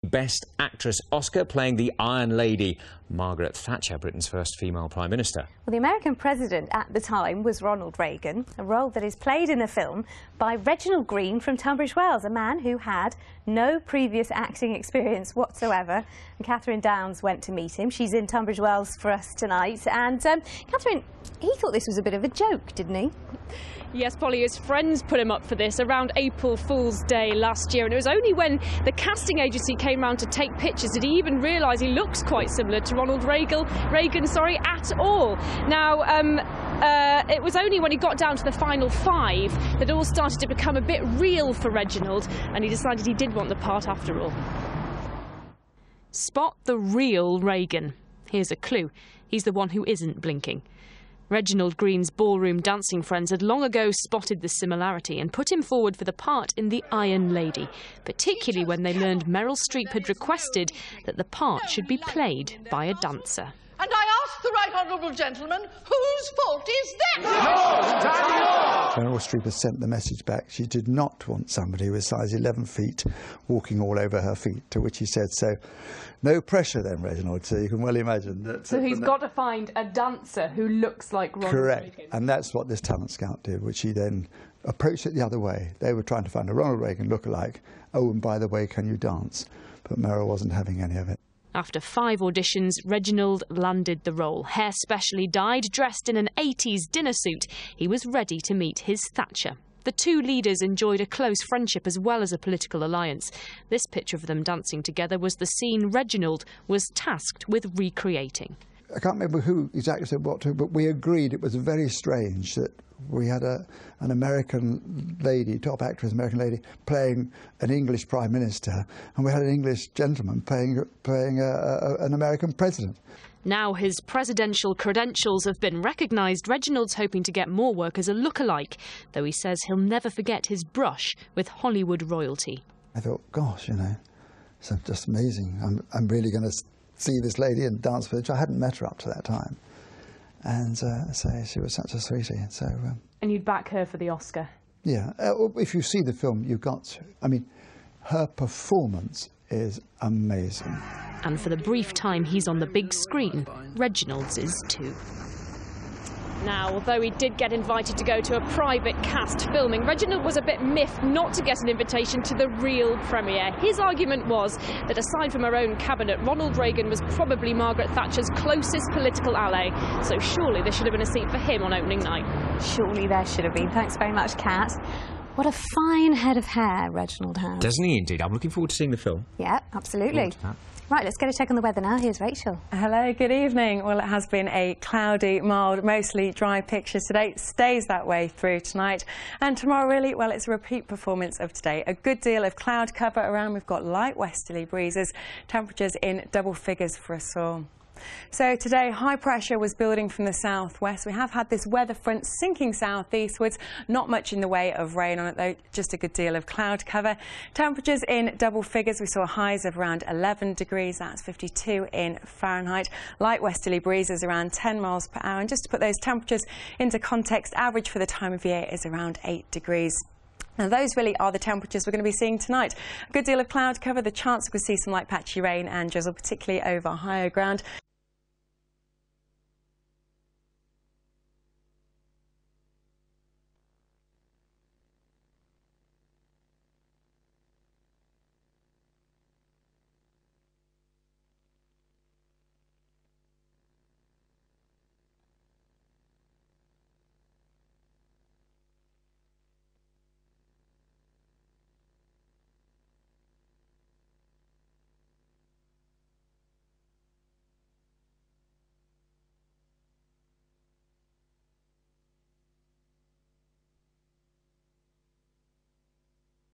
Best Actress Oscar, playing the Iron Lady, Margaret Thatcher, Britain's first female Prime Minister. Well, the American president at the time was Ronald Reagan, a role that is played in the film by Reginald Green from Tunbridge Wells, a man who had no previous acting experience whatsoever. And Catherine Downs went to meet him. She's in Tunbridge Wells for us tonight. And Catherine, he thought this was a bit of a joke, didn't he? Yes, Polly, his friends put him up for this around April Fool's Day last year, and it was only when the casting agency came round to take pictures did he even realise he looks quite similar to Ronald Reagan at all. Now, it was only when he got down to the final 5 that it all started to become a bit real for Reginald, and he decided he did want the part after all. Spot the real Reagan. Here's a clue. He's the one who isn't blinking. Reginald Green's ballroom dancing friends had long ago spotted the similarity and put him forward for the part in The Iron Lady, particularly when they learned Meryl Streep had requested that the part should be played by a dancer. And I ask the right honourable gentleman, whose fault is that? Meryl Streep has sent the message back. She did not want somebody with size 11 feet walking all over her feet, to which he said, so no pressure then, Reginald, so you can well imagine that... So he's got to find a dancer who looks like Ronald Reagan. Correct, and that's what this talent scout did, which he then approached it the other way. They were trying to find a Ronald Reagan lookalike. Oh, and by the way, can you dance? But Meryl wasn't having any of it. After 5 auditions, Reginald landed the role. Hair specially dyed, dressed in an 80s dinner suit, he was ready to meet his Thatcher. The two leaders enjoyed a close friendship as well as a political alliance. This picture of them dancing together was the scene Reginald was tasked with recreating. I can't remember who exactly said what to, but we agreed it was very strange that we had an American lady, top actress, American lady, playing an English Prime Minister, and we had an English gentleman playing an American president. Now his presidential credentials have been recognised, Reginald's hoping to get more work as a lookalike, though he says he'll never forget his brush with Hollywood royalty. I thought, gosh, you know, it's just amazing. I'm really going to see this lady and dance with her. I hadn't met her up to that time. And so she was such a sweetie. So, and you'd back her for the Oscar? Yeah. If you see the film, you've got to. I mean, her performance is amazing. And for the brief time he's on the big screen, Reginald's is too. Now, although he did get invited to go to a private cast filming, Reginald was a bit miffed not to get an invitation to the real premiere. His argument was that aside from her own cabinet, Ronald Reagan was probably Margaret Thatcher's closest political ally, so surely there should have been a seat for him on opening night. Surely there should have been. Thanks very much, Kat. What a fine head of hair Reginald has. Doesn't he indeed? I'm looking forward to seeing the film. Yeah, absolutely. Right, let's get a check on the weather now. Here's Rachel. Hello, good evening. Well, it has been a cloudy, mild, mostly dry picture today. It stays that way through tonight. And tomorrow, really, well, it's a repeat performance of today. A good deal of cloud cover around. We've got light westerly breezes, temperatures in double figures for us all. So today, high pressure was building from the southwest. We have had this weather front sinking southeastwards. Not much in the way of rain on it, though, just a good deal of cloud cover. Temperatures in double figures. We saw highs of around 11 degrees. That's 52 in Fahrenheit. Light westerly breezes around 10 miles per hour. And just to put those temperatures into context, average for the time of year is around 8 degrees. Now, those really are the temperatures we're going to be seeing tonight. A good deal of cloud cover, the chance we could see some light patchy rain and drizzle, particularly over higher ground.